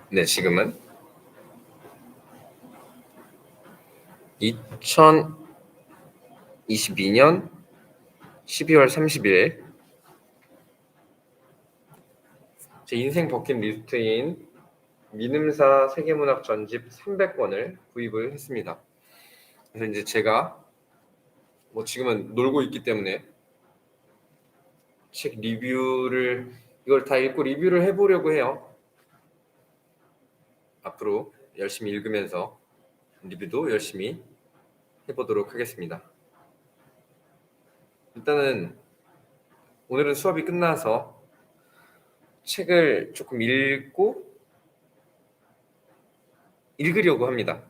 네, 지금은 2022년 12월 30일 제 인생 버킷리스트인 민음사 세계문학 전집 300권을 구입을 했습니다. 그래서 이제 제가 지금은 놀고 있기 때문에 책 리뷰를 이걸 다 읽고 리뷰를 해보려고 해요. 앞으로 열심히 읽으면서 리뷰도 열심히 해보도록 하겠습니다. 일단은 오늘은 수업이 끝나서 책을 조금 읽으려고 합니다.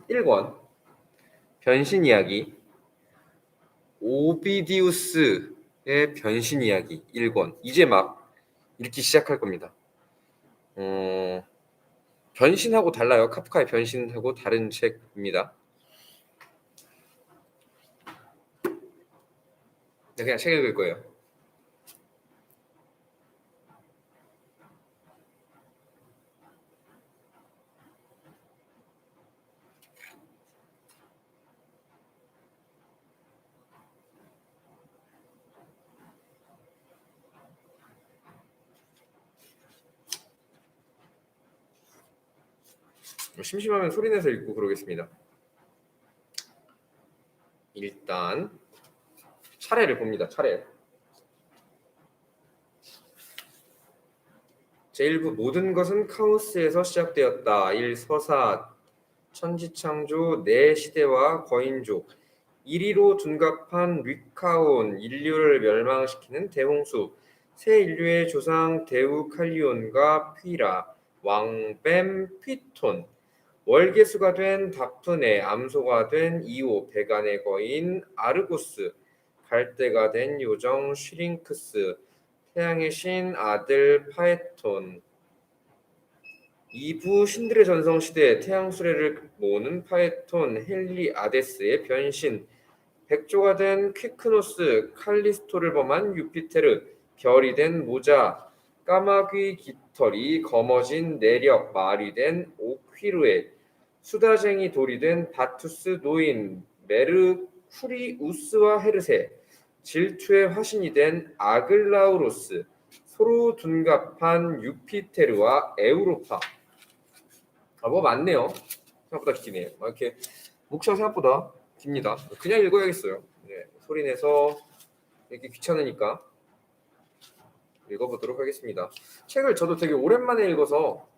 1권 변신 이야기, 오비디우스의 변신 이야기 1권. 이제 막 읽기 시작할 겁니다. 변신하고 달라요. 카프카의 변신하고 다른 책입니다. 그냥 책 읽을 거예요. 심심하면 소리내서 읽고 그러겠습니다. 일단 차례를 봅니다. 차례. 제1부 모든 것은 카오스에서 시작되었다. 1. 서사 천지창조 내 시대와 거인족 1위로 둔갑한 리카온 인류를 멸망시키는 대홍수 새 인류의 조상 데우칼리온과 퀴라 왕뱀 퀴톤 월계수가 된 다프네 암소가 된 이오 베간의 거인 아르고스 갈대가 된 요정 슈링크스 태양의 신 아들 파에톤 2부 신들의 전성시대 태양수레를 모으는 파에톤 헬리아데스의 변신 백조가 된 퀴크노스 칼리스토를 범한 유피테르 별이 된 모자 까마귀 깃털이 검어진 내력 말이 된 오퀴르에 수다쟁이 돌이 된 바투스 노인 메르쿠리우스와 헤르세 질투의 화신이 된 아글라우로스 서로 둔갑한 유피테르와 에우로파 많네요. 생각보다 기네요. 이렇게 목차가 생각보다 깁니다. 그냥 읽어야겠어요. 네, 소리내서 읽기 귀찮으니까 읽어보도록 하겠습니다. 책을 저도 되게 오랜만에 읽어서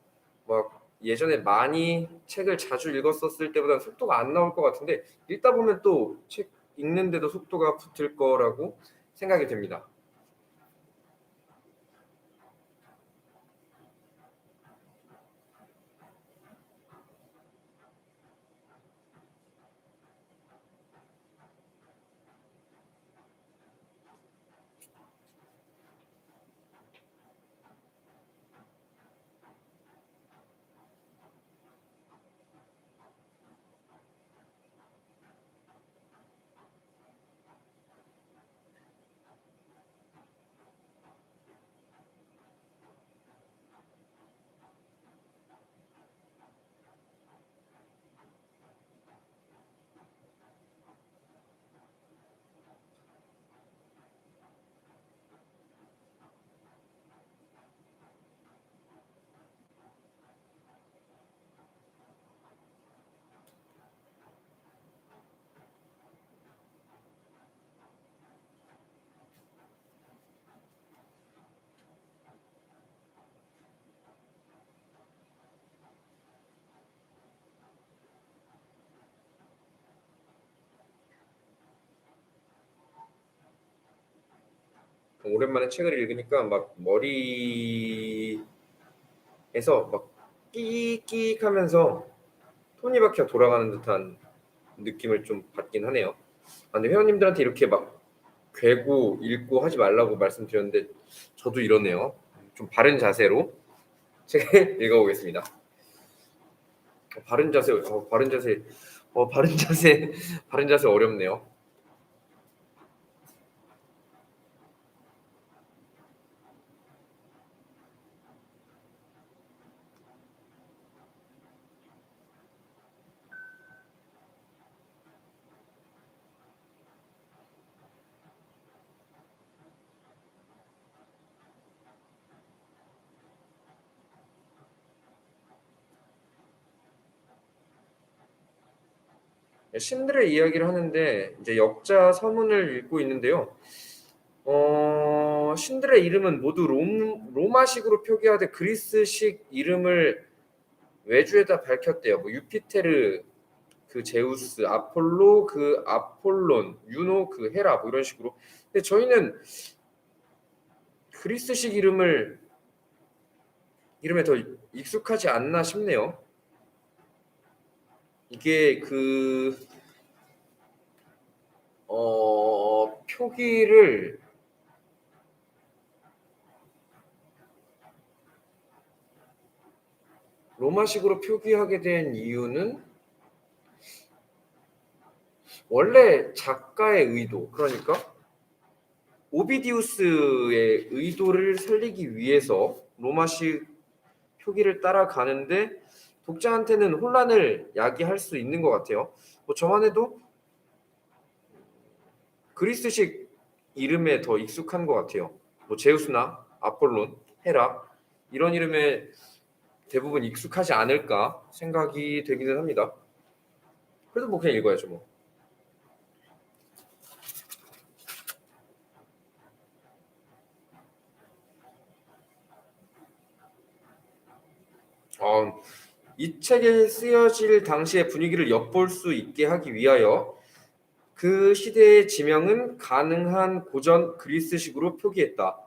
예전에 많이 책을 자주 읽었었을 때보다 속도가 안 나올 것 같은데 읽다 보면 또 책 읽는데도 속도가 붙을 거라고 생각이 됩니다. 오랜만에 책을 읽으니까 머리에서 끼익하면서 톱니바퀴가 돌아가는 듯한 느낌을 좀 받긴 하네요. 근데 회원님들한테 이렇게 괴고 읽고 하지 말라고 말씀드렸는데 저도 이러네요. 좀 바른 자세로 책을 읽어보겠습니다. 바른 자세 바른 자세 어렵네요. 신들의 이야기를 하는데 이제 역자 서문을 읽고 있는데요. 신들의 이름은 모두 로마식으로 표기하되 그리스식 이름을 외주에다 밝혔대요. 뭐 유피테르 그 제우스, 아폴로 그 아폴론, 유노 그 헤라 뭐 이런 식으로. 근데 저희는 그리스식 이름에 더 익숙하지 않나 싶네요. 이게 표기를 로마식으로 표기하게 된 이유는 원래 작가의 의도, 그러니까 오비디우스의 의도를 살리기 위해서 로마식 표기를 따라가는데 독자한테는 혼란을 야기할 수 있는 것 같아요. 뭐 저만 해도 그리스식 이름에 더 익숙한 것 같아요. 뭐 제우스나 아폴론, 헤라 이런 이름에 대부분 익숙하지 않을까 생각이 되기는 합니다. 그래도 뭐 그냥 읽어야죠 뭐. 이 책에 쓰여질 당시의 분위기를 엿볼 수 있게 하기 위하여 그 시대의 지명은 가능한 고전 그리스식으로 표기했다.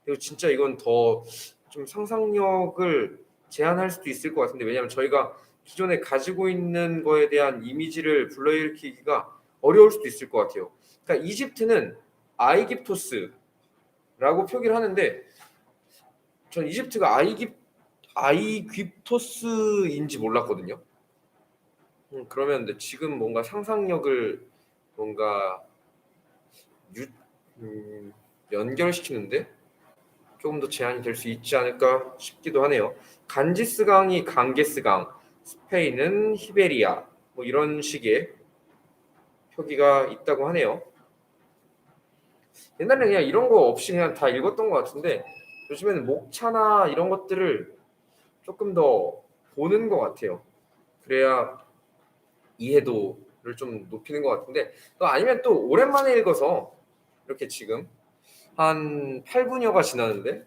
그리고 진짜 이건 더 좀 상상력을 제한할 수도 있을 것 같은데, 왜냐하면 저희가 기존에 가지고 있는 거에 대한 이미지를 불러일으키기가 어려울 수도 있을 것 같아요. 그러니까 이집트는 아이깁토스라고 표기를 하는데 전 이집트가 아이귀토스인지 몰랐거든요. 그러면 근데 지금 뭔가 상상력을 뭔가 연결시키는데 조금 더 제한이 될 수 있지 않을까 싶기도 하네요. 간지스강이 강게스강, 스페인은 히베리아, 뭐 이런 식의 표기가 있다고 하네요. 옛날에 그냥 이런 거 없이 그냥 다 읽었던 것 같은데 요즘에는 목차나 이런 것들을 조금 더 보는 것 같아요. 그래야 이해도를 좀 높이는 것 같은데, 또 아니면 또 오랜만에 읽어서 이렇게 지금 한 8분여가 지났는데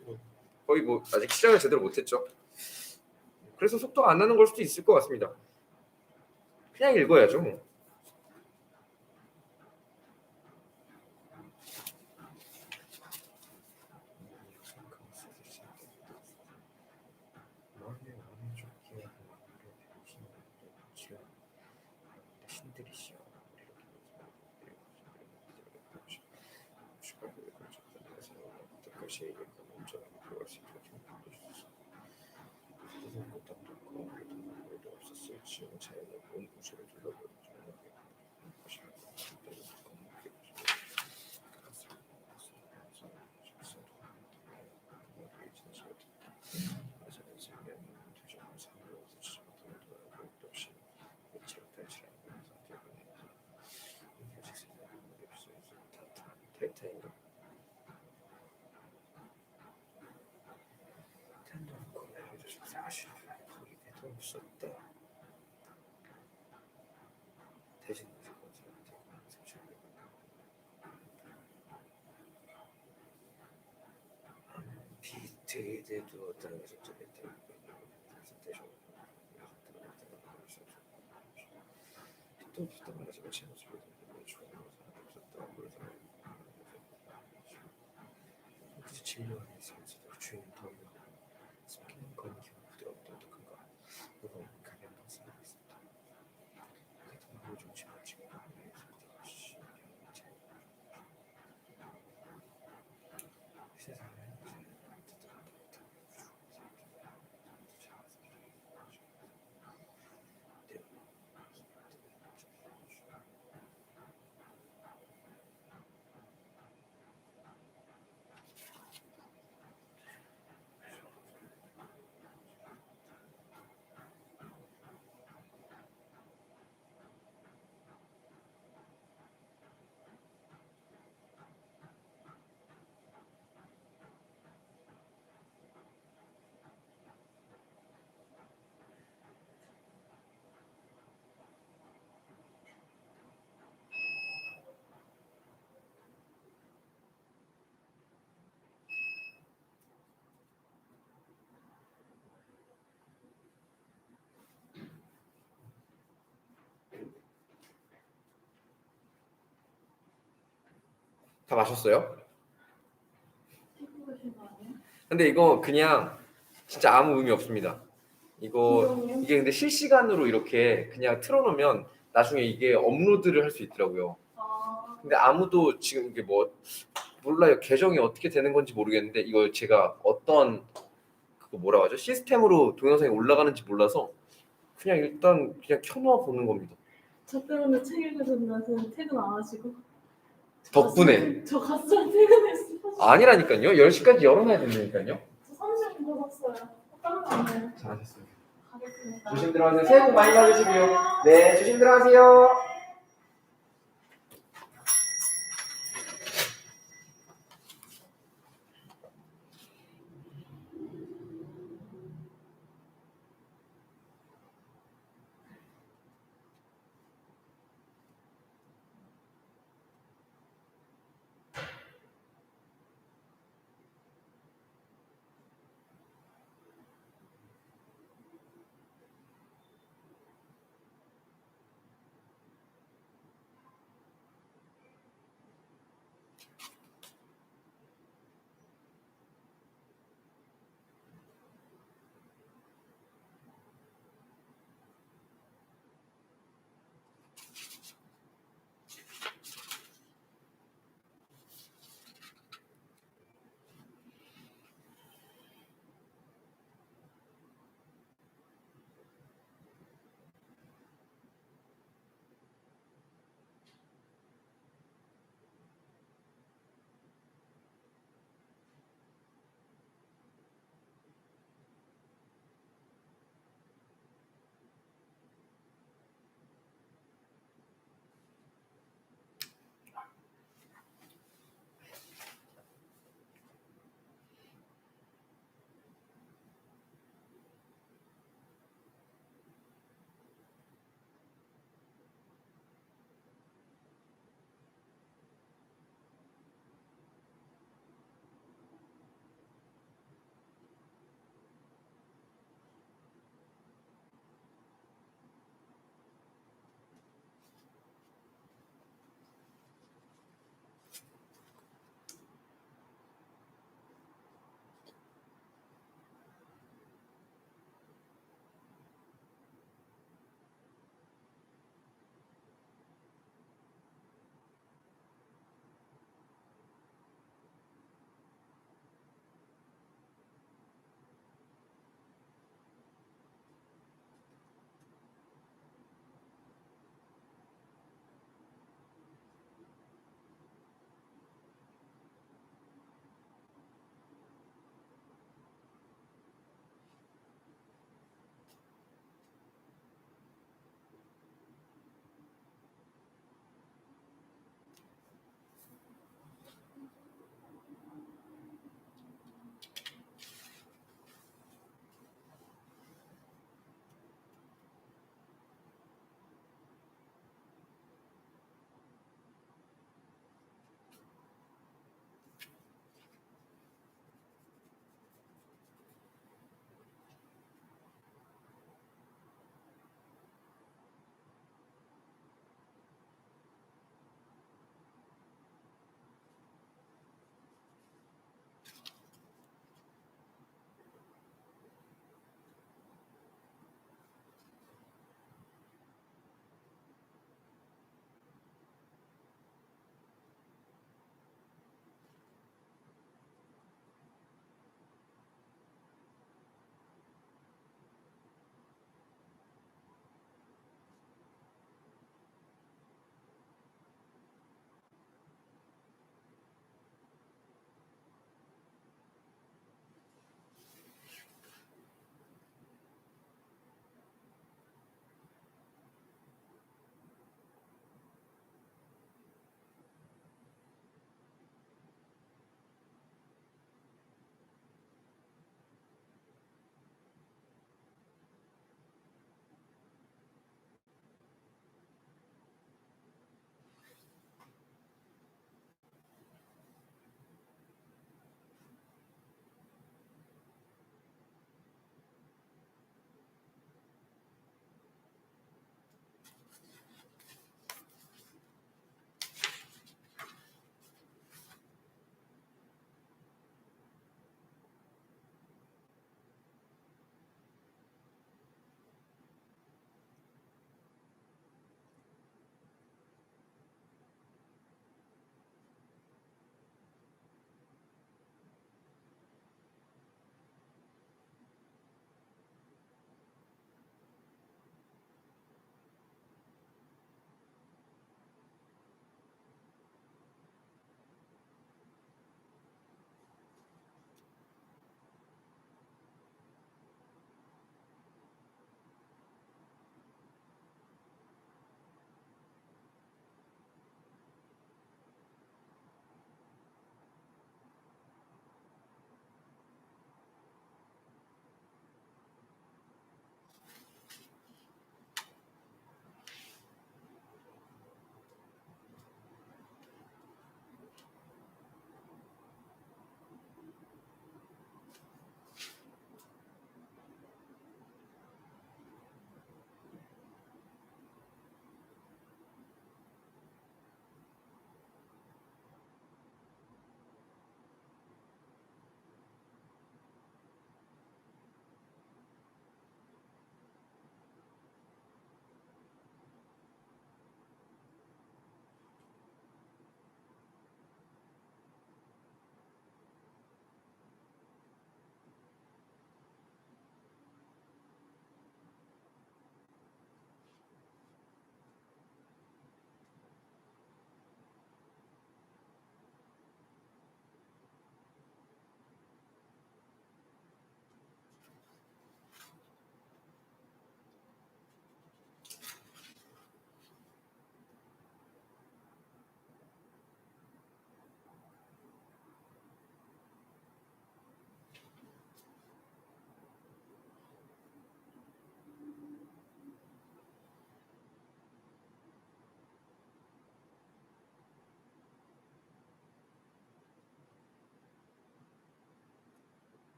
거의 뭐 아직 시작을 제대로 못했죠. 그래서 속도가 안 나는 걸 수도 있을 것 같습니다. 그냥 읽어야죠 뭐. 타이타인가? 없었다. 대신 비트에도 어떤 또 말하자면 제 모습을 그래서 진료하는 삶에서도 주인 더 숨기는 건기가 부드럽다 어떡한가 그건 가면 방사가 있습니다. 같은 걸 중심으로 지금 세상에 다 마셨어요? 피부 가신 거 아니에요? 근데 이거 그냥 진짜 아무 의미 없습니다. 이게 근데 실시간으로 이렇게 그냥 틀어놓으면 나중에 이게 업로드를 할 수 있더라고요. 근데 아무도 지금 이게 뭐 몰라요. 계정이 어떻게 되는 건지 모르겠는데 이걸 제가 어떤 그거 뭐라고 하죠? 시스템으로 동영상이 올라가는지 몰라서 그냥 일단 그냥 켜놓아 보는 겁니다. 저 때문에 책 읽으셨나요? 퇴근 안 하시고? 덕분에. 저 가수랑 퇴근했어요. 아니라니까요. 10시까지 열어놔야 된다니까요. 저 30분 더 샀어요. 깜짝 놀랐네요. 잘하셨어요. 가겠습니다. 조심 들어가세요. 새해 복 많이 받으시고요. 네, 조심 들어가세요.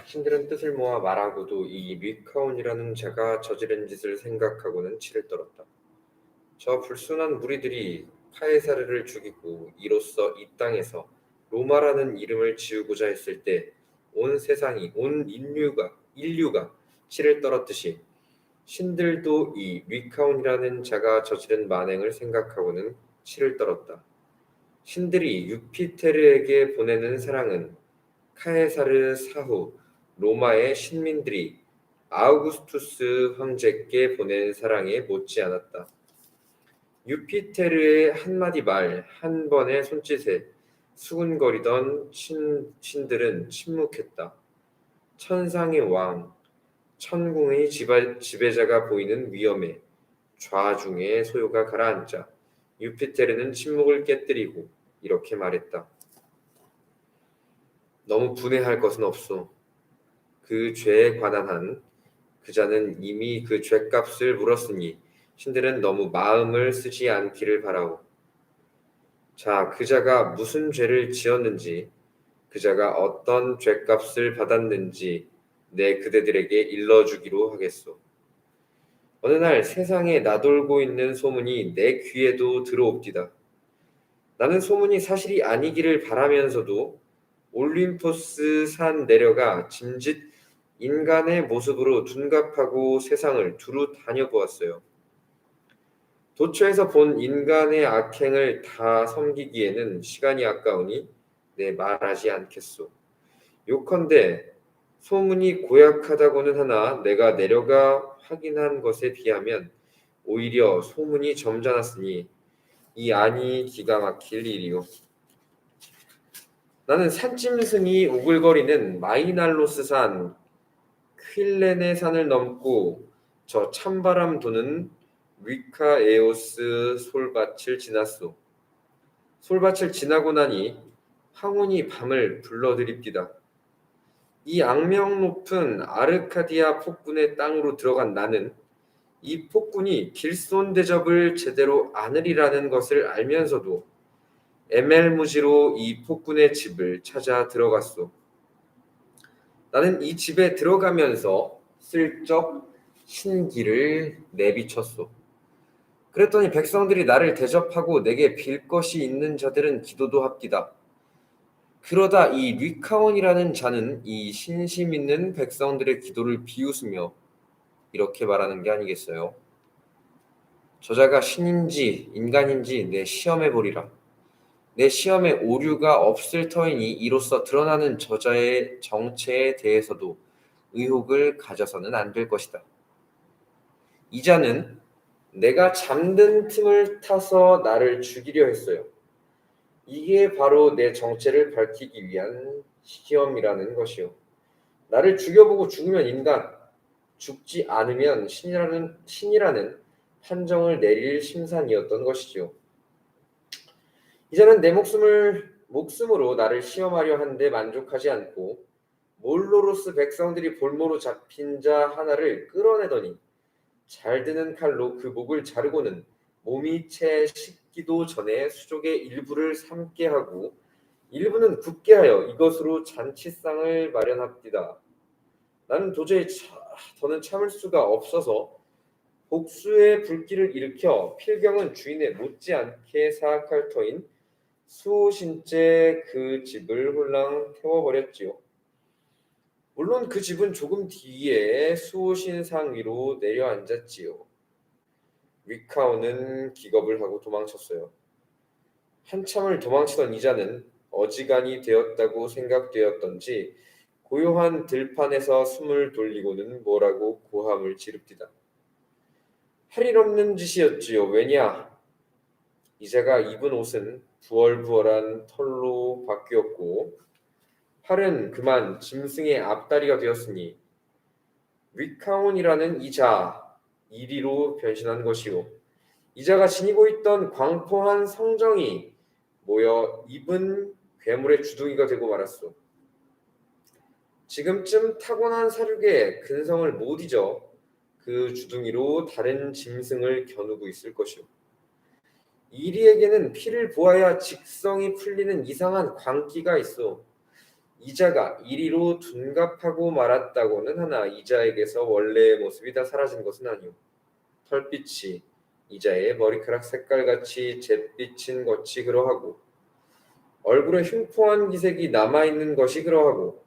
신들은 뜻을 모아 말하고도 이 리카온이라는 자가 저지른 짓을 생각하고는 치를 떨었다. 저 불순한 무리들이 카에사르를 죽이고 이로써 이 땅에서 로마라는 이름을 지우고자 했을 때 온 세상이 온 인류가 치를 떨었듯이 신들도 이 리카온이라는 자가 저지른 만행을 생각하고는 치를 떨었다. 신들이 유피테르에게 보내는 사랑은 카에사르 사후 로마의 신민들이 아우구스투스 황제께 보낸 사랑에 못지않았다. 유피테르의 한마디 말, 한 번의 손짓에 수군거리던 신들은 침묵했다. 천상의 왕, 천궁의 지배자가 보이는 위험에 좌중의 소요가 가라앉자 유피테르는 침묵을 깨뜨리고 이렇게 말했다. 너무 분해할 것은 없소. 그 죄에 관한 한 그 자는 이미 그 죄값을 물었으니 신들은 너무 마음을 쓰지 않기를 바라오. 자, 그 자가 무슨 죄를 지었는지, 그 자가 어떤 죄값을 받았는지 내 그대들에게 일러주기로 하겠소. 어느 날 세상에 나돌고 있는 소문이 내 귀에도 들어옵디다. 나는 소문이 사실이 아니기를 바라면서도 올림포스 산 내려가 짐짓 인간의 모습으로 둔갑하고 세상을 두루 다녀보았어요. 도처에서 본 인간의 악행을 다 섬기기에는 시간이 아까우니 내 말하지 않겠소. 요컨대 소문이 고약하다고는 하나 내가 내려가 확인한 것에 비하면 오히려 소문이 점잖았으니 이 안이 기가 막힐 일이요. 나는 산짐승이 우글거리는 마이날로스 산, 퀼레네 산을 넘고 저 찬바람 도는 위카에오스 솔밭을 지났소. 솔밭을 지나고 나니 황혼이 밤을 불러들입디다. 이 악명 높은 아르카디아 폭군의 땅으로 들어간 나는 이 폭군이 길손 대접을 제대로 안으리라는 것을 알면서도 에멜무지로 이 폭군의 집을 찾아 들어갔소. 나는 이 집에 들어가면서 슬쩍 신기를 내비쳤소. 그랬더니 백성들이 나를 대접하고 내게 빌 것이 있는 자들은 기도도 합디다. 그러다 이 리카온이라는 자는 이 신심 있는 백성들의 기도를 비웃으며 이렇게 말하는 게 아니겠어요? 저자가 신인지 인간인지 내 시험해 보리라. 내 시험에 오류가 없을 터이니 이로써 드러나는 저자의 정체에 대해서도 의혹을 가져서는 안 될 것이다. 이 자는 내가 잠든 틈을 타서 나를 죽이려 했어요. 이게 바로 내 정체를 밝히기 위한 시험이라는 것이요. 나를 죽여보고 죽으면 인간, 죽지 않으면 신이라는 판정을 내릴 심산이었던 것이죠. 이제는 내 목숨으로 나를 시험하려 하는데 만족하지 않고 몰로로스 백성들이 볼모로 잡힌 자 하나를 끌어내더니 잘 드는 칼로 그 목을 자르고는 몸이 채 식기도 전에 수족의 일부를 삶게 하고 일부는 굽게 하여 이것으로 잔치상을 마련합디다. 나는 도저히 더는 참을 수가 없어서 복수의 불길을 일으켜 필경은 주인의 못지않게 사악할 터인 수호신께 그 집을 홀랑 태워버렸지요. 물론 그 집은 조금 뒤에 수호신 상 위로 내려앉았지요. 위카오는 기겁을 하고 도망쳤어요. 한참을 도망치던 이자는 어지간히 되었다고 생각되었던지 고요한 들판에서 숨을 돌리고는 뭐라고 고함을 지릅디다. 할 일 없는 짓이었지요. 왜냐? 이자가 입은 옷은 부얼부얼한 털로 바뀌었고 팔은 그만 짐승의 앞다리가 되었으니 위카온이라는 이자 이리로 변신한 것이요. 이자가 지니고 있던 광포한 성정이 모여 입은 괴물의 주둥이가 되고 말았소. 지금쯤 타고난 사륙에 근성을 못 잊어 그 주둥이로 다른 짐승을 겨누고 있을 것이오. 이리에게는 피를 보아야 직성이 풀리는 이상한 광기가 있어. 이자가 이리로 둔갑하고 말았다고는 하나 이자에게서 원래의 모습이 다 사라진 것은 아니오. 털빛이 이자의 머리카락 색깔같이 잿빛인 것이 그러하고 얼굴에 흉포한 기색이 남아있는 것이 그러하고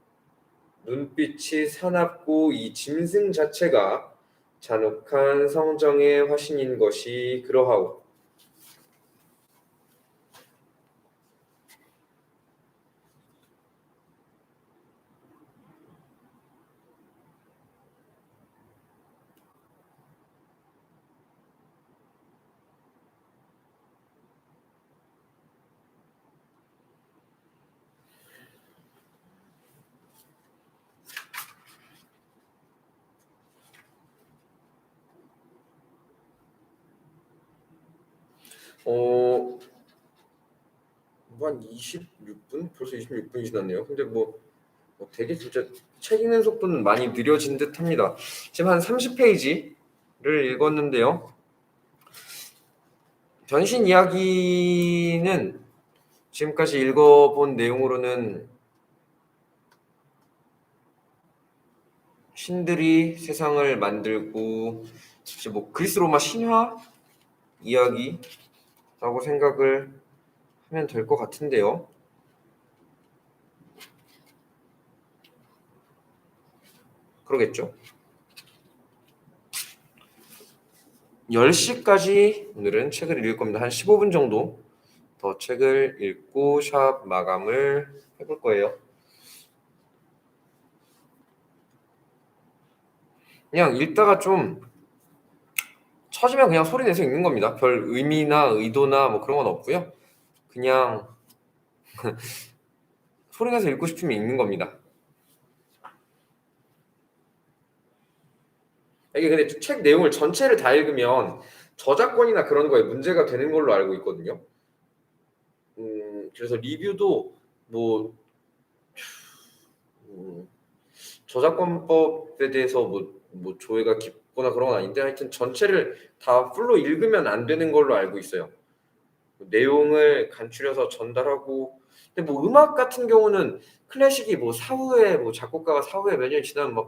눈빛이 사납고 이 짐승 자체가 잔혹한 성정의 화신인 것이 그러하오. 뭐한 26분? 벌써 26분이 지났네요. 근데 되게 진짜 책 읽는 속도는 많이 느려진 듯 합니다. 지금 한 30페이지를 읽었는데요. 변신 이야기는 지금까지 읽어본 내용으로는 신들이 세상을 만들고 이제 그리스 로마 신화 이야기라고 생각을 하면 될 것 같은데요. 그러겠죠. 10시까지 오늘은 책을 읽을 겁니다. 한 15분 정도 더 책을 읽고 샵 마감을 해볼 거예요. 그냥 읽다가 좀 처지면 그냥 소리 내서 읽는 겁니다. 별 의미나 의도나 그런 건 없고요. 그냥 소리 내서 읽고 싶으면 읽는 겁니다. 이게 근데 책 내용을 전체를 다 읽으면 저작권이나 그런 거에 문제가 되는 걸로 알고 있거든요. 그래서 리뷰도 저작권법에 대해서 조회가 깊거나 그런 건 아닌데 하여튼 전체를 다 풀로 읽으면 안 되는 걸로 알고 있어요. 내용을 간추려서 전달하고 근데 음악 같은 경우는 클래식이 사후에 작곡가가 사후에 몇 년 지나면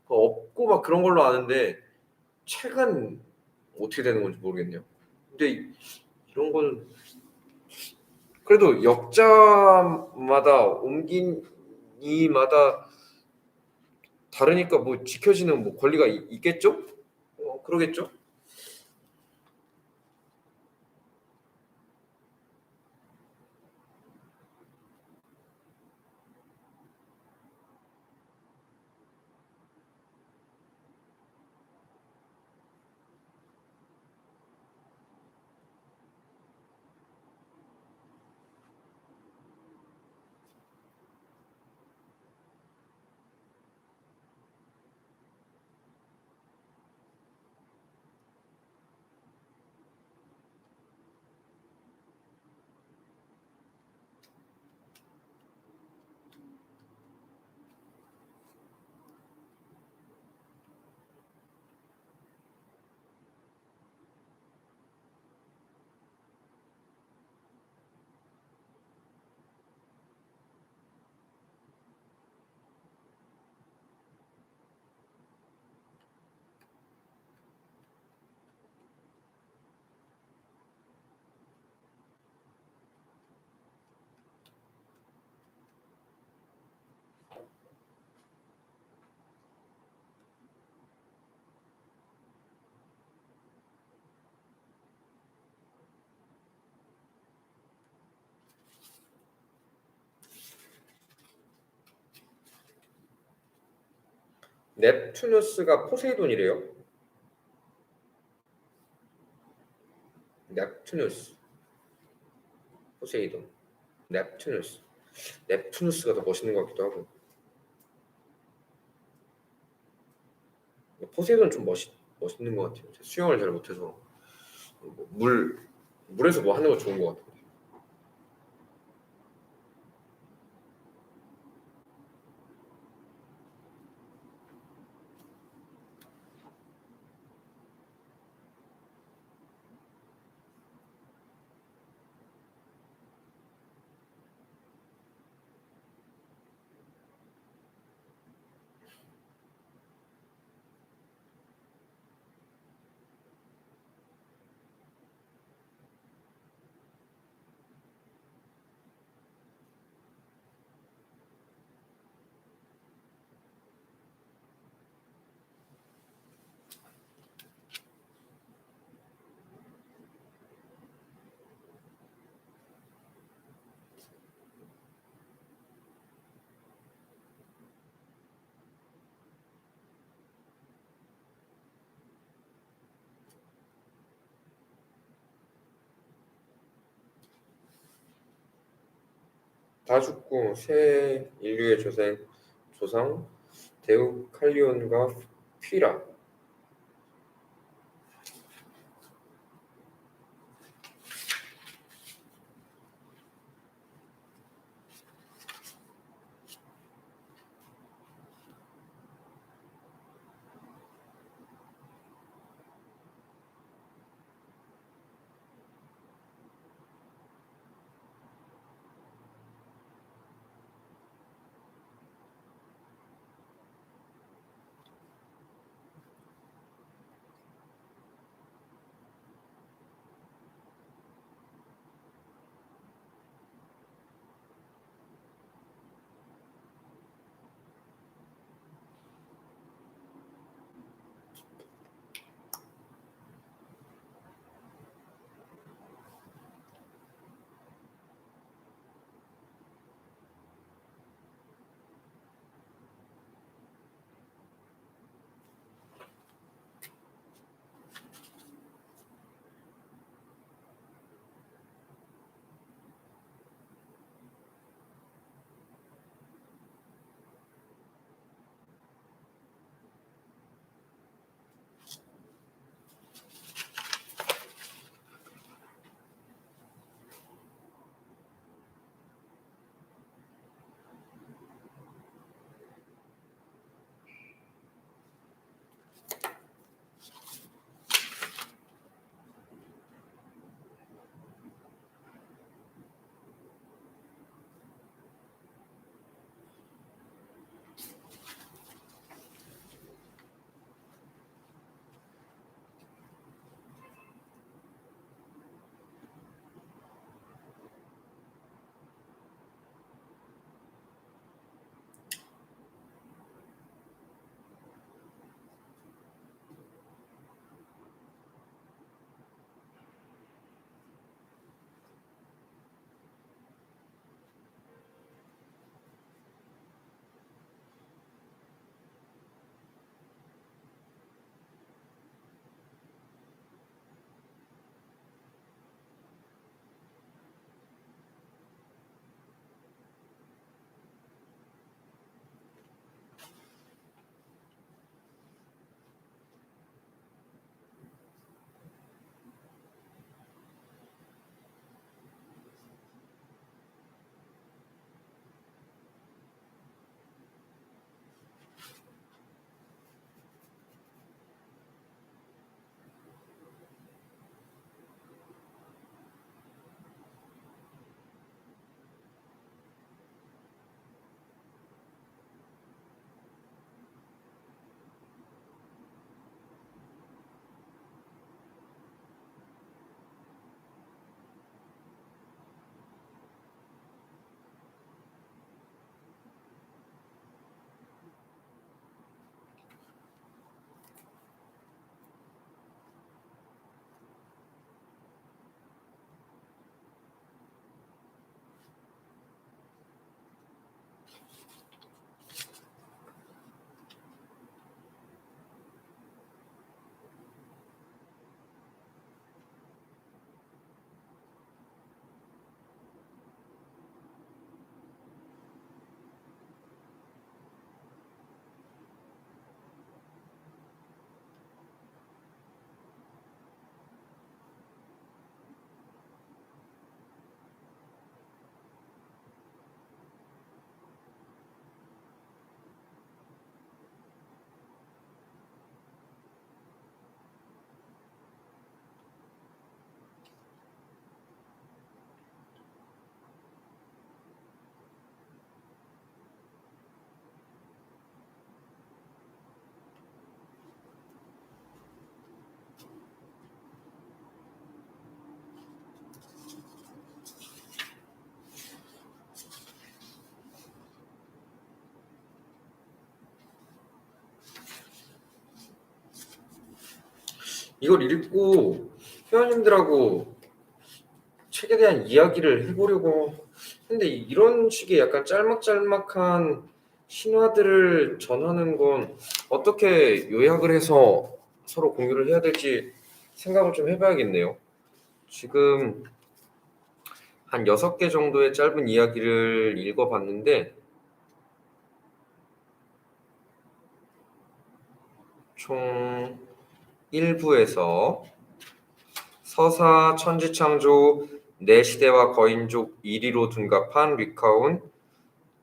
없고 그런 걸로 아는데 책은 어떻게 되는 건지 모르겠네요. 근데 이런 건 그래도 역자마다 옮긴 이마다 다르니까 지켜지는 권리가 있겠죠? 그러겠죠? 넵투누스가 포세이돈이래요. 넵투누스, 포세이돈, 넵투누스. 넵투누스가 더 멋있는 것 같기도 하고. 포세이돈 좀 멋있는 것 같아요. 수영을 잘 못해서 물에서 하는 거 좋은 것 같아요. 다 죽고 새 인류의 조상 데우칼리온과 퀴라. 이걸 읽고 회원님들하고 책에 대한 이야기를 해보려고 했는데 이런 식의 약간 짤막짤막한 신화들을 전하는 건 어떻게 요약을 해서 서로 공유를 해야 될지 생각을 좀 해봐야겠네요. 지금 한 6개 정도의 짧은 이야기를 읽어봤는데 총 1부에서 서사 천지창조 내 시대와 거인족 1위로 둔갑한 리카온,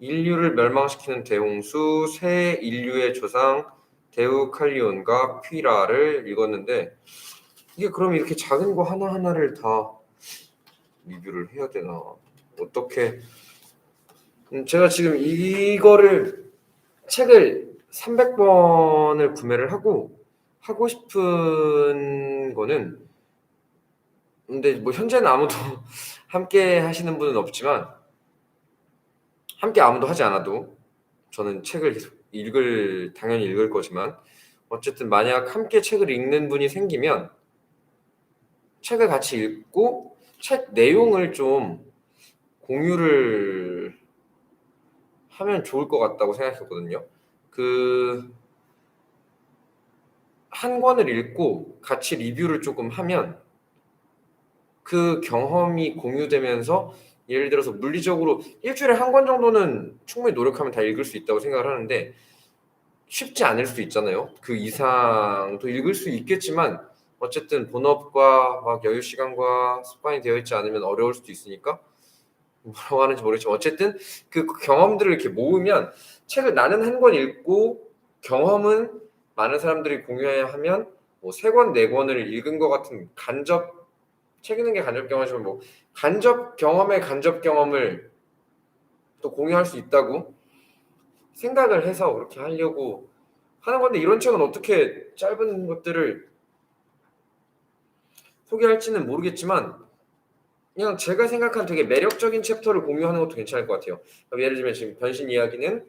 인류를 멸망시키는 대홍수, 새 인류의 조상 데우칼리온과 퀴라를 읽었는데 이게 그럼 이렇게 작은 거 하나하나를 다 리뷰를 해야 되나? 어떻게 제가 지금 이거를 책을 300번을 구매를 하고 싶은 거는 근데 뭐 현재는 아무도 함께 하시는 분은 없지만 함께 아무도 하지 않아도 저는 책을 계속 당연히 읽을 거지만 어쨌든 만약 함께 책을 읽는 분이 생기면 책을 같이 읽고 책 내용을 좀 공유를 하면 좋을 것 같다고 생각했거든요. 한 권을 읽고 같이 리뷰를 조금 하면 그 경험이 공유되면서 예를 들어서 물리적으로 일주일에 한 권 정도는 충분히 노력하면 다 읽을 수 있다고 생각을 하는데 쉽지 않을 수도 있잖아요. 그 이상도 읽을 수 있겠지만 어쨌든 본업과 막 여유 시간과 습관이 되어 있지 않으면 어려울 수도 있으니까 뭐라고 하는지 모르겠지만 어쨌든 그 경험들을 이렇게 모으면 책을 나는 한 권 읽고 경험은 많은 사람들이 공유해야 하면 뭐 3권, 4권을 읽은 것 같은 책 읽는 게 간접 경험이지만 뭐 간접 경험을 또 공유할 수 있다고 생각을 해서 그렇게 하려고 하는 건데 이런 책은 어떻게 짧은 것들을 소개할지는 모르겠지만 그냥 제가 생각한 되게 매력적인 챕터를 공유하는 것도 괜찮을 것 같아요. 예를 들면 지금 변신 이야기는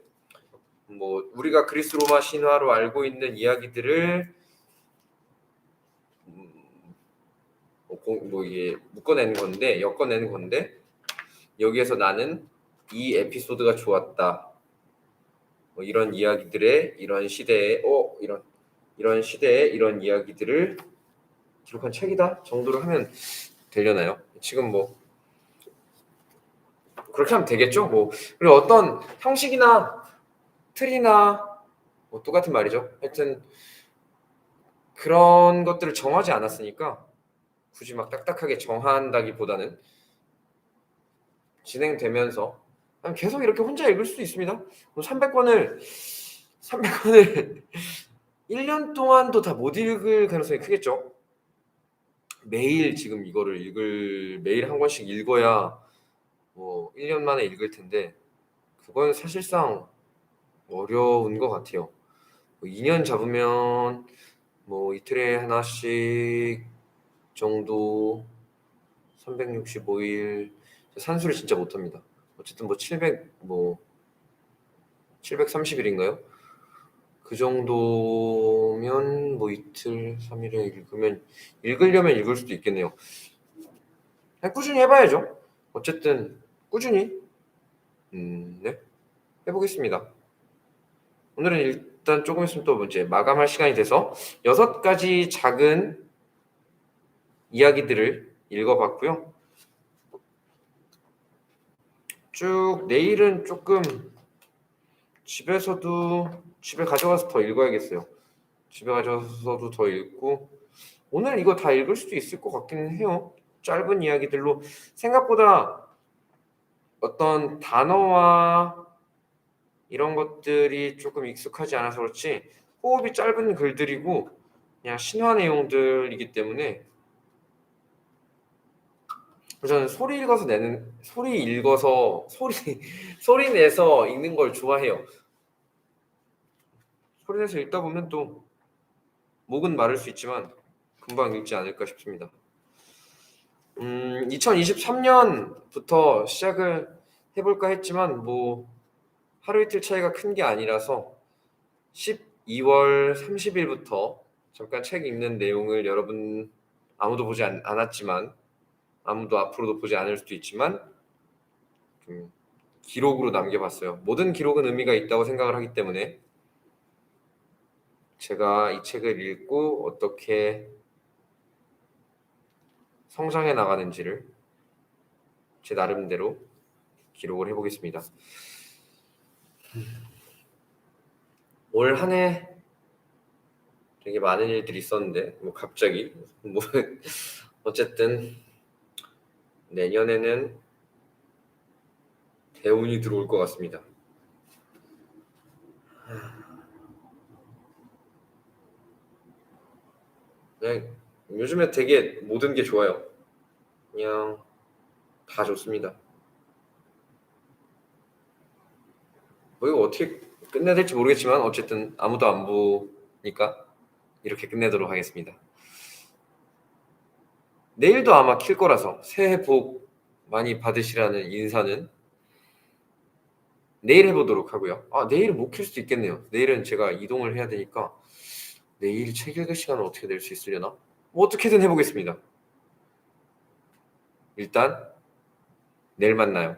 뭐 우리가 그리스 로마 신화로 알고 있는 이야기들을 이게 엮어내는 건데 여기에서 나는 이 에피소드가 좋았다. 뭐 이런 이야기들의 이런 시대에 이런 시대의 이런 이야기들을 기록한 책이다 정도로 하면 되려나요? 지금 뭐 그렇게 하면 되겠죠? 뭐 그리고 어떤 형식이나 틀이나 뭐 똑같은 말이죠. 하여튼 그런 것들을 정하지 않았으니까 굳이 막 딱딱하게 정한다기보다는 진행되면서 계속 이렇게 혼자 읽을 수도 있습니다. 300권을 1년 동안도 다 못 읽을 가능성이 크겠죠. 매일 지금 매일 한 권씩 읽어야 뭐 1년 만에 읽을 텐데 그건 사실상 어려운 것 같아요. 2년 잡으면 뭐 이틀에 하나씩 정도 365일 산수를 진짜 못합니다. 어쨌든 뭐 730일인가요? 그 정도면 뭐 이틀 3일에 읽으려면 읽을 수도 있겠네요. 그냥 꾸준히 해봐야죠. 어쨌든 꾸준히 네 해보겠습니다. 오늘은 일단 조금 있으면 또 이제 마감할 시간이 돼서 6가지 작은 이야기들을 읽어봤고요. 쭉 내일은 조금 집에 가져가서 더 읽어야겠어요. 집에 가져가서도 더 읽고 오늘 이거 다 읽을 수도 있을 것 같기는 해요. 짧은 이야기들로 생각보다 어떤 단어와 이런 것들이 조금 익숙하지 않아서 그렇지 호흡이 짧은 글들이고 그냥 신화 내용들이기 때문에 저는 소리 내서 읽는 걸 좋아해요. 소리 내서 읽다 보면 또 목은 마를 수 있지만 금방 읽지 않을까 싶습니다. 2023년부터 시작을 해볼까 했지만 뭐 하루 이틀 차이가 큰 게 아니라서 12월 30일부터 잠깐 책 읽는 내용을 여러분 아무도 보지 않았지만 아무도 앞으로도 보지 않을 수도 있지만 기록으로 남겨봤어요. 모든 기록은 의미가 있다고 생각을 하기 때문에 제가 이 책을 읽고 어떻게 성장해 나가는지를 제 나름대로 기록을 해보겠습니다. 올 한 해 되게 많은 일들이 있었는데 뭐 갑자기 뭐 어쨌든 내년에는 대운이 들어올 것 같습니다. 그냥 요즘에 되게 모든 게 좋아요. 그냥 다 좋습니다. 뭐 이거 어떻게 끝내야 될지 모르겠지만 어쨌든 아무도 안 보니까 이렇게 끝내도록 하겠습니다. 내일도 아마 킬 거라서 새해 복 많이 받으시라는 인사는 내일 해보도록 하고요. 아, 내일은 못 킬 수도 있겠네요. 내일은 제가 이동을 해야 되니까 내일 책 읽을 시간을 어떻게 낼 수 있으려나? 뭐 어떻게든 해보겠습니다. 일단 내일 만나요.